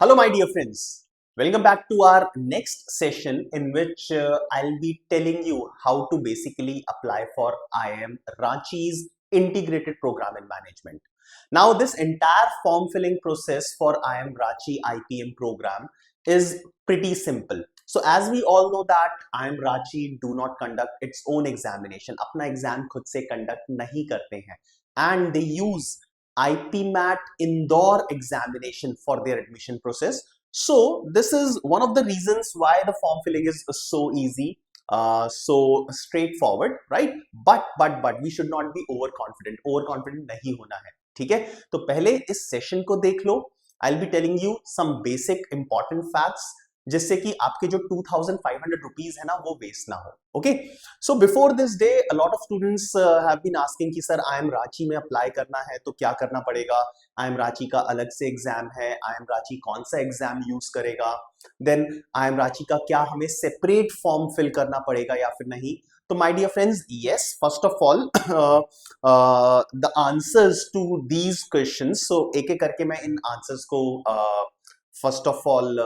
Hello, my dear friends. Welcome back to our next session in which I'll be telling you how to basically apply for IIM Ranchi's integrated program in management. Now, this entire form filling process for IIM Ranchi IPM program is pretty simple. So, as we all know that IIM Ranchi do not conduct its own examination. अपना exam खुद से conduct नहीं करते हैं, and they use IPMAT Indore examination for their admission process. So this is one of the reasons why the form filling is so easy, so straightforward, right? But we should not be overconfident. Overconfident नहीं होना है, ठीक है? तो पहले इस session को देख लो. I'll be telling you some basic important facts जिससे कि आपके जो 2500 रुपीज है ना वो वेस्ट ना हो. Okay, so before this day a lot of students have been asking कि सर IIM रांची में अप्लाई करना है तो क्या करना पड़ेगा. IIM रांची का अलग से एग्जाम है, IIM रांची कौन सा एग्जाम यूज करेगा, देन IIM रांची का क्या हमें सेपरेट फॉर्म फिल करना पड़ेगा या फिर नहीं. तो my dear friends, yes, first of all the answers to these questions. So एक एक करके मैं इन आंसर्स को फर्स्ट ऑफ ऑल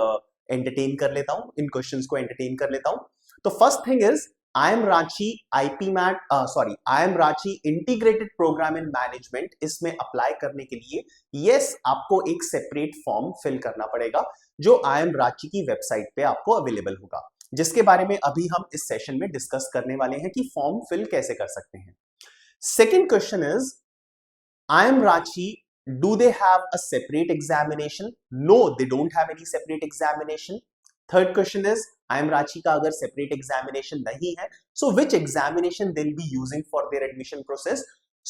एंटरटेन कर लेता हूं, इन क्वेश्चंस को एंटरटेन कर लेता हूं. तो first thing is IIM Ranchi IIM Ranchi integrated programme in management. इसमें अप्लाई करने के लिए यस आपको एक सेपरेट फॉर्म फिल करना पड़ेगा जो IIM रांची की वेबसाइट पे आपको अवेलेबल होगा, जिसके बारे में अभी हम इस सेशन में डिस्कस करने वाले हैं कि फॉर्म फिल कैसे कर सकते हैं. Second question is IIM Ranchi, do they have a separate examination? No, they don't have any separate examination. Third question is IIM Ranchi का अगर separate examination नहीं है, so which examination they'll be using for their admission process?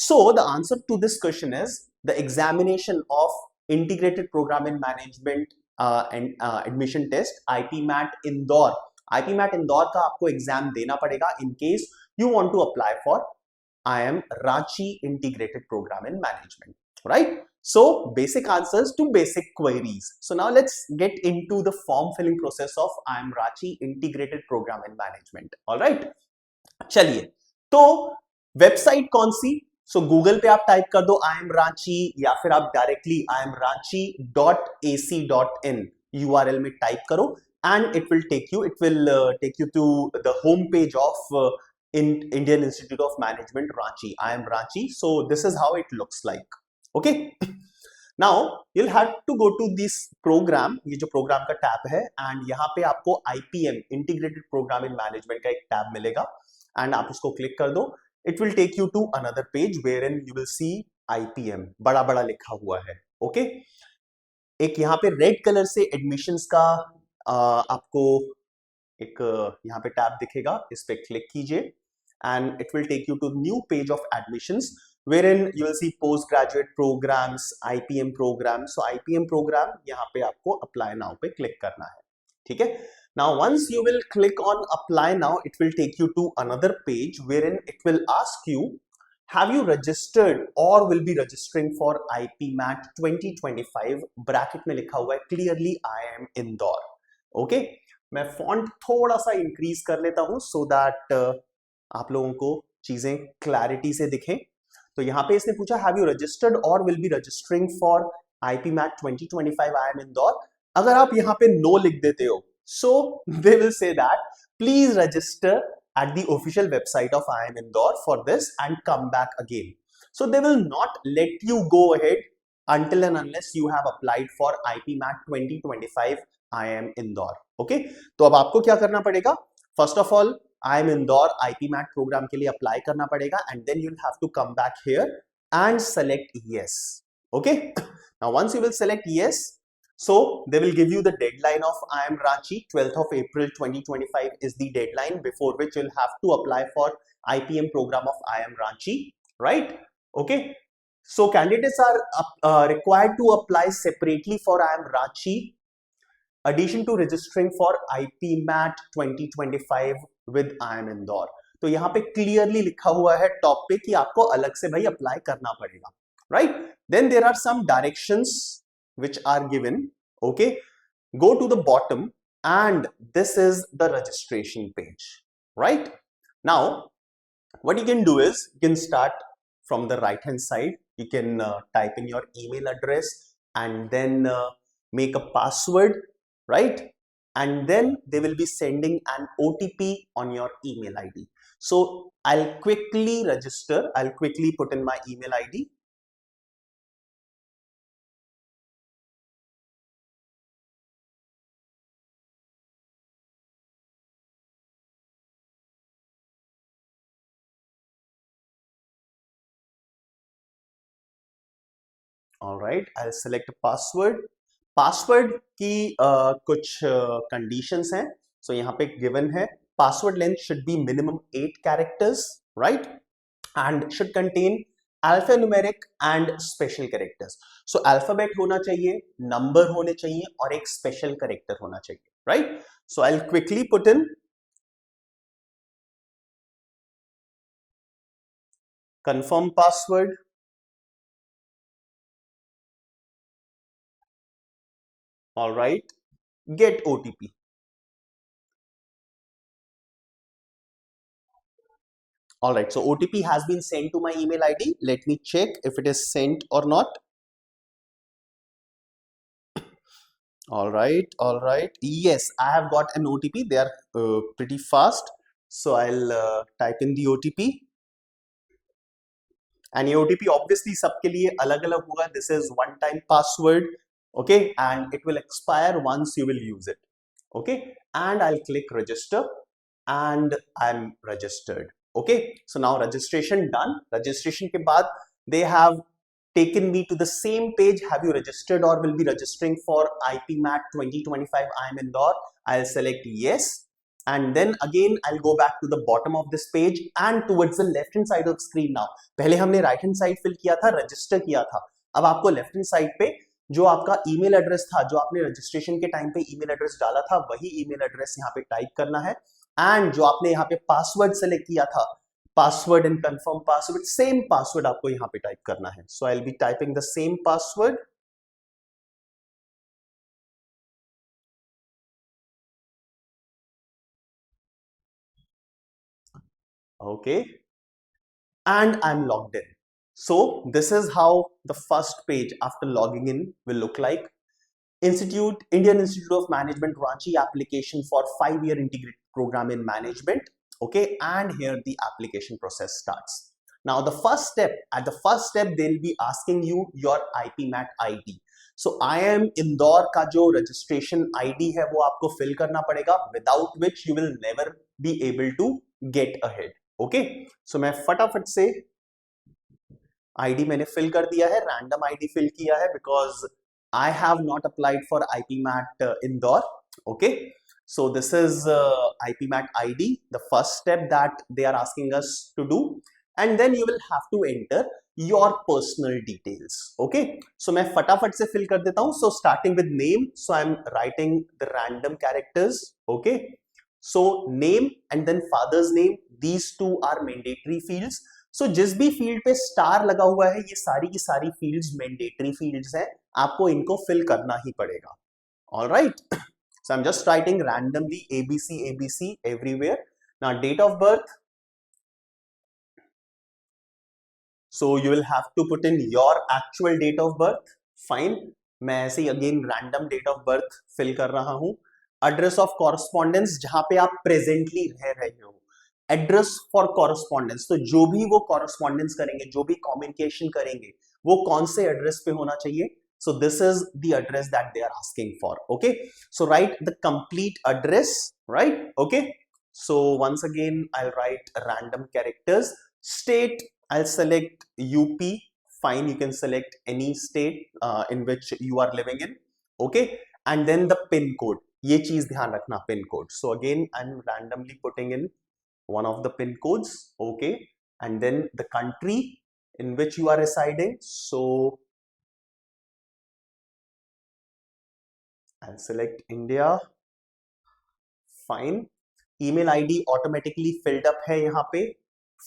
So the answer to this question is the examination of integrated program in management and admission test IPMAT Indore. IPMAT Indore का आपको exam देना पड़ेगा in case you want to apply for IIM Ranchi integrated program in management. Right? So basic answers to basic queries. So now let's get into the form filling process of IIM Ranchi integrated program in management. All right? चलिए, तो website कौन सी? सो Google पे आप type कर दो IIM Ranchi या फिर आप डायरेक्टली imranchi.ac.in URL में टाइप करो and it will take you to the home page of Indian Institute of Management Ranchi, IIM Ranchi. So this is how it looks like. Okay, now you'll have to go to this program. ये जो programme का tab है and यहाँ पे आपको IPM Integrated Program in Management का एक tab मिलेगा and आप उसको क्लिक कर दो. It will take you to another page wherein you will see IPM बड़ा बड़ा लिखा हुआ है. Okay, एक यहाँ पे रेड कलर से एडमिशंस का आपको एक यहाँ पे टैब दिखेगा, इस पे क्लिक कीजिए and it will take you to new page of admissions wherein you will see postgraduate programs, IPM program. So IPM program यहाँ पे आपको apply now पे click करना है, ठीक है. Now once you will click on apply now, it will take you to another page wherein it will ask you, have you registered or will be registering for IPMAT 2025? Bracket में लिखा हुआ है clearly IIM Indore. Okay, मैं font थोड़ा सा increase कर लेता हूं so that आप लोगों को चीजें क्लैरिटी से दिखें. तो यहाँ पे इसने पूछा हैव यू रजिस्टर्ड और will be registering for IPMAT 2025 IIM Indore. अगर आप यहाँ पे नो लिख देते हो, so they will say that please register at the official website of IIM Indore for this and come back again. So they will not let you go ahead until and unless you have applied for IPMAT 2025 IIM Indore. Okay, तो अब आपको क्या करना पड़ेगा? First of all, IIM Indore IPMAT program के लिए apply करना पड़ेगा and then you'll have to come back here and select yes. Okay, now once you will select yes, so they will give you the deadline of IIM Ranchi. 12th of April 2025 is the deadline before which you'll have to apply for IPM program of IIM Ranchi, right? Okay, so candidates are required to apply separately for IIM Ranchi addition to registering for IPMAT 2025 with IIM Indore. तो यहाँ पे clearly लिखा हुआ है top पे कि आपको अलग से भाई अप्लाई करना पड़ेगा, right? Then there are some directions which are given. Okay, go to the bottom and this is the registration page. Right now what you can do is you can start from the right hand side. You can type in your email address and then make a password, right? And then they will be sending an OTP on your email ID. So I'll quickly register. I'll quickly put in my email ID. All right, I'll select a password. Password की कुछ conditions हैं. सो यहाँ पे given है password length should be minimum 8 characters, right, and should contain alphanumeric and special characters. So alphabet होना चाहिए, number होने चाहिए और एक स्पेशल कैरेक्टर होना चाहिए, right. So I will quickly put in confirm password. All right, get OTP. All right, so OTP has been sent to my email ID. Let me check if it is sent or not. All right. Yes, I have got an OTP. They are pretty fast. So I'll type in the OTP. And ये OTP obviously सबके लिए अलग-अलग होगा. This is one-time password, okay? And it will expire once you will use it, okay? And I'll click register, and I'm registered, okay? So now registration done. Registration के बाद they have taken me to the same page. Have you registered or will be registering for IPMAT 2025 IIM Indore? I'll select yes, and then again I'll go back to the bottom of this page and towards the left hand side of the screen. Now पहले हमने right hand side fill किया था, register किया था. अब आपको left hand side पे जो आपका email address था, जो आपने registration के time पे email address डाला था, वही email address यहाँ पे type करना है. And जो आपने यहाँ पे password select किया था, password and confirm password, same password आपको यहाँ पे type करना है. So I'll be typing the same password. Okay, and I'm logged in. So this is how the first page after logging in will look like. Indian Institute of Management Ranchi application for 5-year integrated program in management. Okay, and here the application process starts. Now at the first step they'll be asking you your IPMAT ID. So IIM Indore का जो registration ID है वो आपको fill करना पड़ेगा, without which you will never be able to get ahead. Okay, so मैं फटाफट से ID मैंने fill कर दिया है, random ID fill किया है because I have not applied for IPMAT Indore. Okay, so this is IPMAT ID, the first step that they are asking us to do, and then you will have to enter your personal details. Okay, so मैं फटाफट से fill कर देता हूँ. So starting with name, so I'm writing the random characters. Okay, so name and then father's name, these two are mandatory fields. So जिस भी field पे star लगा हुआ है ये सारी की सारी फील्ड्स मैंडेटरी फील्ड्स हैं, आपको इनको फिल करना ही पड़ेगा. All right, so I'm just writing randomly ABC everywhere. Now date of birth, so you will have to put in your actual date of birth. Fine, मैं ऐसे ही again random date of birth fill कर रहा हूँ. Address of correspondence, जहाँ पे आप presently रह रहे हो. एड्रेस फॉर कॉरेस्पॉन्डेंस, तो जो भी वो कॉरेस्पॉन्डेंस करेंगे, जो भी कम्युनिकेशन करेंगे, वो कौन से एड्रेस पे होना चाहिए. So this is the address that they are asking for. Okay, so write the complete address, right. Okay, so once again I write random characters. State, I select UP. Fine, you can select any state in which you are living in. Okay, and then the pin code, ये चीज ध्यान रखना, pin code. So again I'm randomly putting in one of the pin codes. Okay, and then the country in which you are residing. So I'll select India. Fine, email ID automatically filled up है यहाँ पे.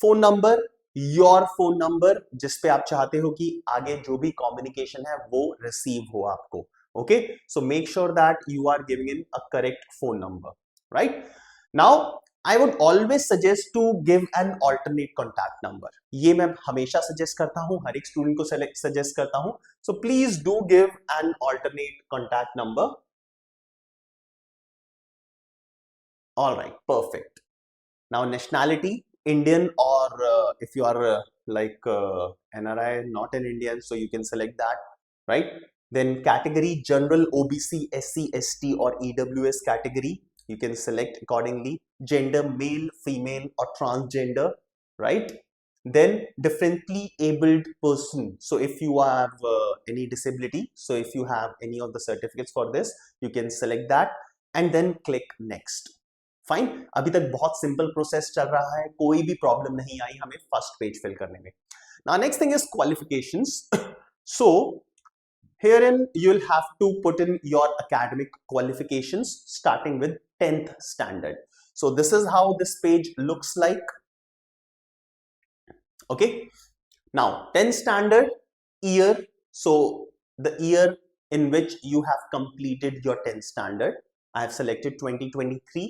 phone number, your phone number जिस पे आप चाहते हो कि आगे जो भी communication है वो receive हो आपको. Okay, so make sure that you are giving in a correct phone number, right? Now I would always suggest to give an alternate contact number. ये मैं हमेशा suggest करता हूँ, हर एक student को suggest करता हूँ. So please do give an alternate contact number. All right, perfect. Now nationality, Indian, or if you are NRI, not an Indian, so you can select that, right? Then category, general, OBC, SC, ST or EWS category, you can select accordingly. Gender, male, female or transgender, right? Then differently abled person. So if you have any disability, so if you have any of the certificates for this, you can select that and then click next. Fine, अभी तक बहुत simple process चल रहा है, कोई भी problem नहीं आई हमें फर्स्ट पेज फिल करने में. Now next thing is qualifications. So herein you'll have to put in your academic qualifications starting with 10th standard. So this is how this page looks like. Okay, now 10th standard year, so the year in which you have completed your 10th standard, I have selected 2023.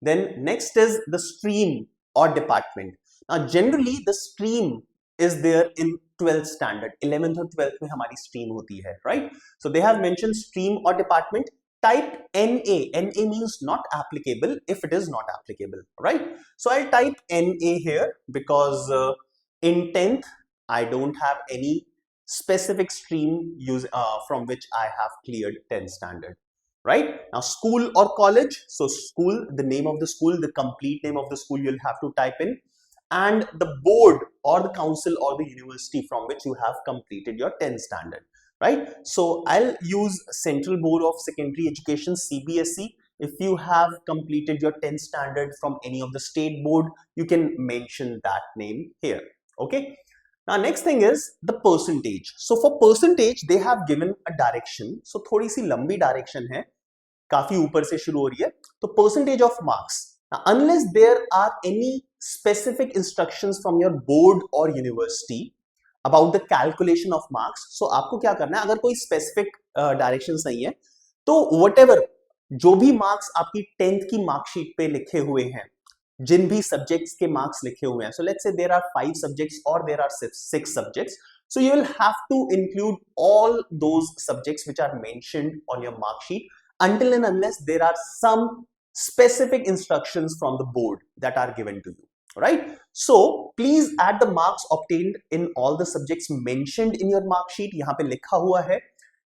Then next is the stream or department. Now generally the stream is there in 12th standard, 11th और 12th में हमारी stream होती है, right? So they have mentioned stream or department. Type NA. NA means not applicable if it is not applicable, right? So I'll type NA here because in 10th I don't have any specific stream from which I have cleared 10th standard. Right? Now school or college, so school, the name of the school, the complete name of the school you'll have to type in, and the board or the council or the university from which you have completed your 10th standard, right? So I'll use Central Board of Secondary Education, CBSE. If you have completed your 10th standard from any of the state board, you can mention that name here. Okay, now next thing is the percentage. So for percentage they have given a direction, so थोड़ी सी लंबी direction है, काफी ऊपर से शुरू हो रही है. तो percentage of marks, now unless there are any specific instructions from your board or university about the calculation of marks, so आपको क्या करना है, अगर कोई specific directions नहीं है तो whatever जो भी marks आपकी 10th की marksheet पे लिखे हुए हैं, जिन भी सब्जेक्ट्स के मार्क्स लिखे हुए हैं, so let's say there are 5 subjects or there are 6 subjects, so you will have to include all those subjects which are mentioned on your mark sheet until and unless there are some specific instructions from the board that are given to you, right? So please add the marks obtained in all the subjects mentioned in your mark sheet. यहाँ पे लिखा हुआ है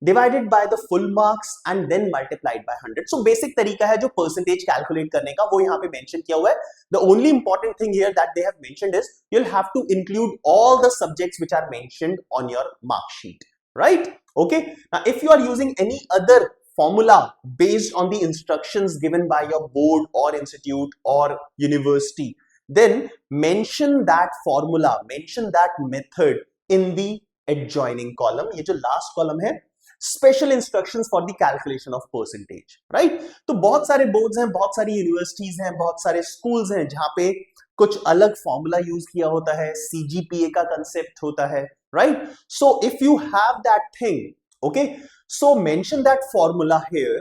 divided by the full marks and then multiplied by 100. So basic तरीका है जो percentage calculate करने का, वो यहाँ पे mention किया हुआ है. The only important thing here that they have mentioned is you'll have to include all the subjects which are mentioned on your mark sheet, right? Okay, now if you are using any other formula based on the instructions given by your board or institute or university, then mention that formula, mention that method in the adjoining column. ये जो last column है, special instructions for the calculation of percentage, right? तो बहुत सारे boards हैं, बहुत सारी universities हैं, बहुत सारे schools हैं जहाँ पे कुछ अलग formula use किया होता है, CGPA का concept होता है, right? So if you have that thing, okay, so mention that formula here,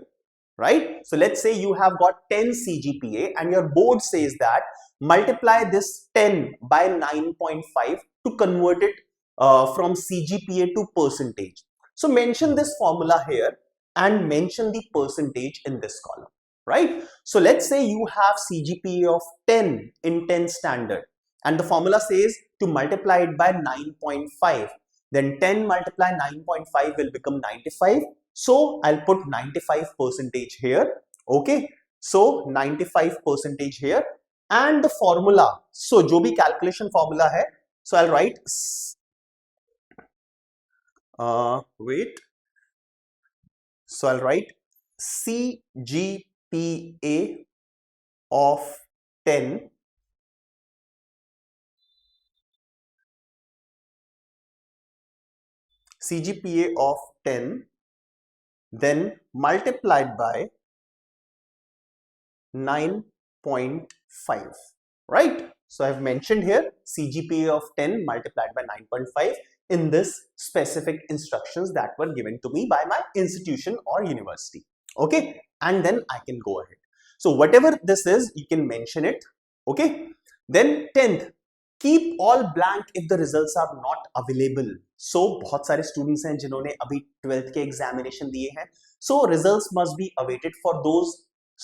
right? So let's say you have got 10 CGPA and your board says that multiply this 10 by 9.5 to convert it from CGPA to percentage. So mention this formula here and mention the percentage in this column, right? So let's say you have CGPA of 10 in 10th standard and the formula says to multiply it by 9.5. Then 10 multiply 9.5 will become 95. So I'll put 95% here. Okay, so 95% here and the formula. So जो भी calculation formula है, so I'll write so I'll write CGPA of 10 CGPA of 10 then multiplied by 9.5, right? So I've mentioned here CGPA of 10 multiplied by 9.5 in this specific instructions that were given to me by my institution or university. Okay, and then I can go ahead. So whatever this is, you can mention it. Okay. Then 10th, keep all blank if the results are not available. So बहुत सारे students हैं जिन्होंने अभी 12th के examination दिए हैं. So results must be awaited for those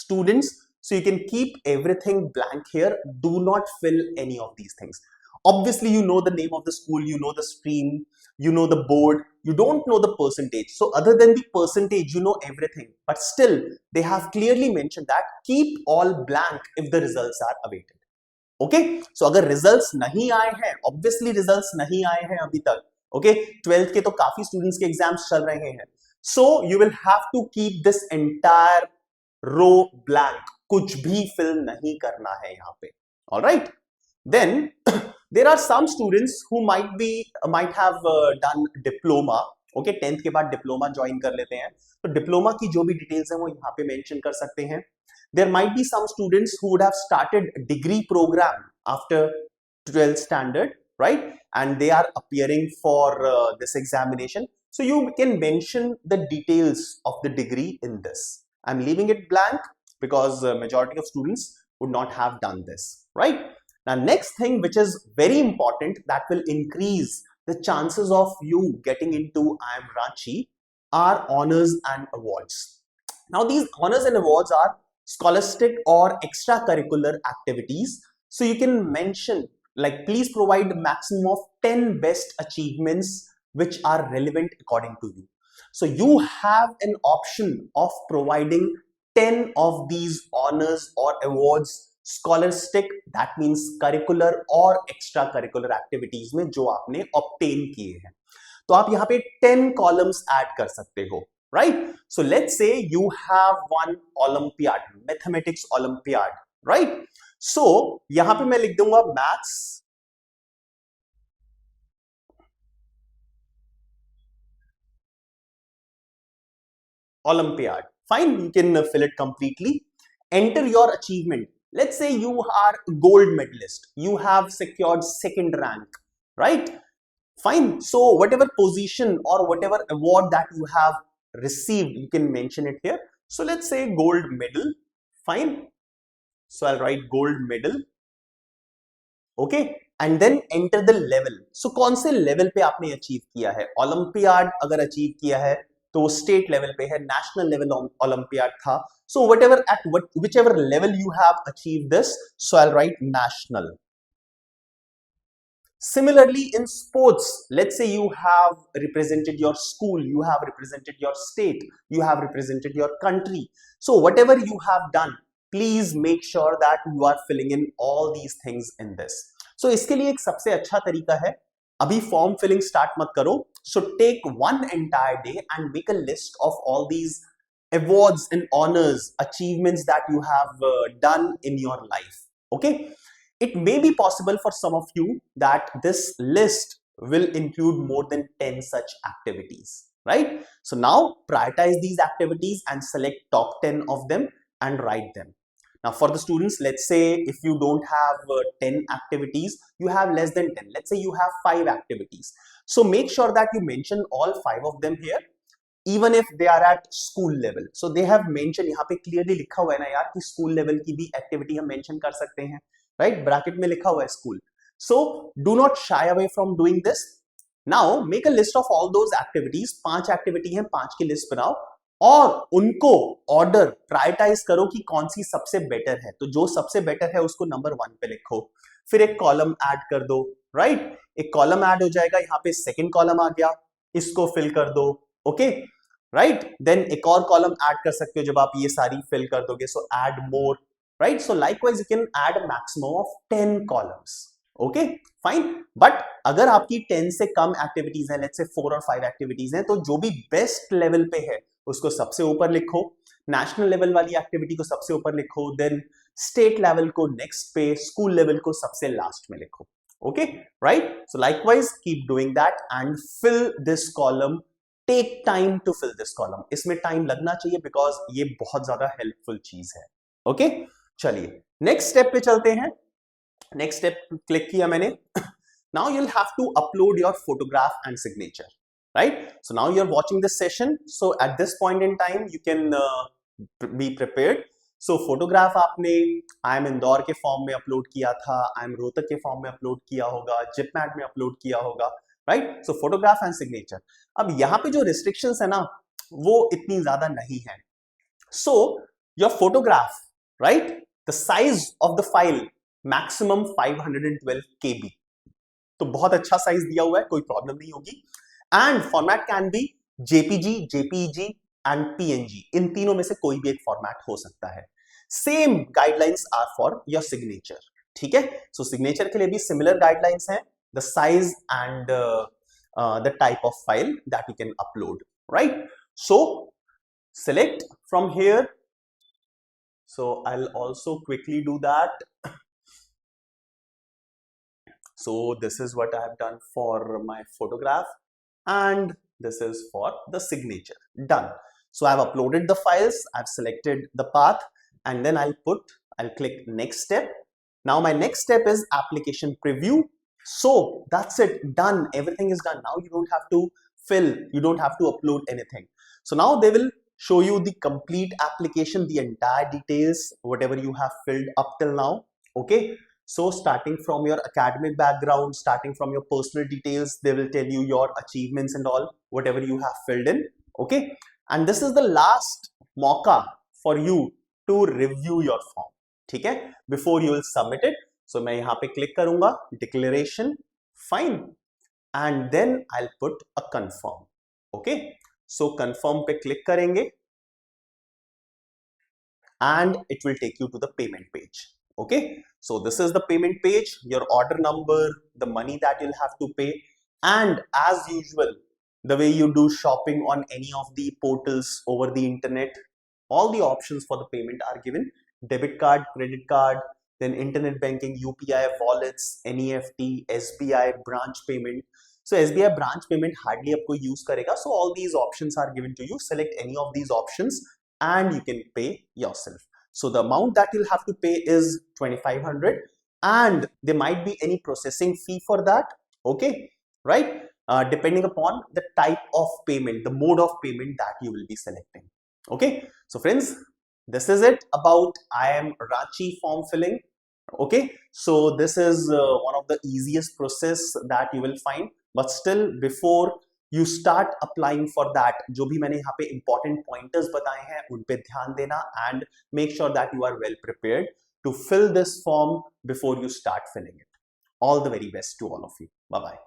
students. So you can keep everything blank here. Do not fill any of these things. Obviously, you know the name of the school, you know the stream, you know the board, you don't know the percentage. So other than the percentage, you know everything. But still, they have clearly mentioned that keep all blank if the results are awaited. Okay so अगर results नहीं आए हैं, obviously results नहीं आए हैं अभी तक. Okay 12th के तो काफी स्टूडेंट्स के एग्जाम्स चल रहे हैं. So you will have to keep this entire row blank. कुछ भी फिल नहीं करना है यहां पे. Alright. Then there are some students who might have done diploma. Okay 10th के बाद डिप्लोमा ज्वाइन कर लेते हैं. तो डिप्लोमा की जो भी डिटेल्स हैं वो यहां पे मेंशन कर सकते हैं. There might be some students who would have started degree program after 12th standard, right? And they are appearing for this examination. So you can mention the details of the degree in this. I'm leaving it blank because majority of students would not have done this, right? Now, next thing which is very important that will increase the chances of you getting into IIM Ranchi are honors and awards. Now, these honors and awards are scholastic or extracurricular activities. So you can mention like please provide a maximum of 10 best achievements which are relevant according to you. So you have an option of providing 10 of these honors or awards, scholastic, that means curricular or extracurricular activities में जो आपने obtain किए हैं. तो आप यहाँ पे 10 columns add कर सकते हो. Right? So let's say you have one Olympiad, mathematics Olympiad, right? So यहाँ पे मैं लिख दूंगा maths Olympiad. Fine, you can fill it completely. Enter your achievement. Let's say you are gold medalist. You have secured second rank, right? Fine. So whatever position or whatever award that you have received, you can mention it here. So let's say gold medal. Fine. So I'll write gold medal. Okay. And then enter the level. So कौन से level पे आपने achieve किया है? Olympiad अगर achieve किया है तो state level पे है, national level Olympiad था. So whichever level you have achieved this, so I'll write national. Similarly, in sports, let's say you have represented your school, you have represented your state, you have represented your country. So whatever you have done, please make sure that you are filling in all these things in this. So इसके लिए एक सबसे अच्छा तरीका है, अभी form filling start मत करो. So take one entire day and make a list of all these awards and honors, achievements that you have done in your life. Okay. It may be possible for some of you that this list will include more than 10 such activities, right? So now prioritize these activities and select top 10 of them and write them. Now for the students, let's say if you don't have 10 activities, you have less than 10. Let's say you have 5 activities. So make sure that you mention all 5 of them here, even if they are at school level. So they have mentioned, यहाँ पे clearly लिखा हुआ है ना यार कि school level की भी activity हम mention कर सकते हैं. Right? Bracket में लिखा हुआ है school. So do not shy away from doing this. Now make a list of all those activities. 5 activity हैं, 5 की list बनाओ और उनको order prioritize करो कि कौन सी सबसे better है. तो जो सबसे better है उसको number 1 पे लिखो. फिर एक column add कर दो. Right? एक column add हो जाएगा. यहाँ पे second column आ गया. इसको fill कर दो. Okay? Right? Then एक और column add कर सकते हो जब आप ये सारी fill कर दोगे. So add more. Right? So likewise, you can add a maximum of 10 columns. Okay, fine. But अगर आपकी 10 से कम activities हैं, let's say 4 or 5 activities हैं, तो जो भी best level पे है, उसको सबसे ऊपर लिखो. National level वाली activity को सबसे ऊपर लिखो. Then state level को next पे, school level को सबसे last में लिखो. Okay, right? So likewise, keep doing that and fill this column. Take time to fill this column. इसमें time लगना चाहिए because ये बहुत ज़्यादा helpful चीज है. Okay? चलिए नेक्स्ट स्टेप पे चलते हैं. नेक्स्ट स्टेप क्लिक किया मैंने. Now you will have to upload your photograph and signature, right? So now you are watching this session. So at this point in time you can be prepared. So photograph आपने I M Indore के form में upload किया था, I am Rohtak के form में upload किया होगा, जिपमैट में अपलोड किया होगा, right? So photograph and signature. अब यहाँ पे जो रिस्ट्रिक्शंस है ना वो इतनी ज्यादा नहीं है। So your photograph, right, the size of the file maximum 512 KB, तो बहुत अच्छा साइज दिया हुआ है, कोई प्रॉब्लम नहीं होगी। And format can be JPG, JPEG and PNG, इन तीनों में से कोई भी एक फॉर्मेट हो सकता है। Same guidelines are for your signature, ठीक है? सो सिग्नेचर के लिए भी सिमिलर गाइडलाइंस हैं, the size and the type of file that you can upload, right? So select from here, so I'll also quickly do that. So this is what I have done for my photograph and this is for the signature. Done. So I've uploaded the files, I've selected the path, and then I'll click next step. Now my next step is application preview. So that's it, done, everything is done. Now you don't have to fill, you don't have to upload anything. So now they will show you the complete application, the entire details, whatever you have filled up till now. Okay, so starting from your academic background, starting from your personal details, they will tell you your achievements and all, whatever you have filled in. Okay, and this is the last mauka for you to review your form, ठीक है, before you will submit it. So मैं यहाँ पे click करूँगा declaration, fine, and then I'll put a confirm. Okay, so confirm पे click करेंगे and it will take you to the payment page. Okay, so this is the payment page, your order number, the money that you'll have to pay, and as usual, the way you do shopping on any of the portals over the internet, all the options for the payment are given: debit card, credit card, then internet banking, UPI, wallets, NEFT, SBI, branch payment. So SBI branch payment hardly आपको use करेगा. So all these options are given to you. Select any of these options and you can pay yourself. So the amount that you'll have to pay is 2500 and there might be any processing fee for that. Okay, right? Depending upon the type of payment, the mode of payment that you will be selecting. Okay, so friends, this is it about IIM Ranchi form filling. Okay, so this is one of the easiest process that you will find, but still before you start applying for that, जो भी मैंने यहाँ पे important pointers बताए हैं उन पे ध्यान देना and make sure that you are well prepared to fill this form before you start filling it. All the very best to all of you. Bye bye.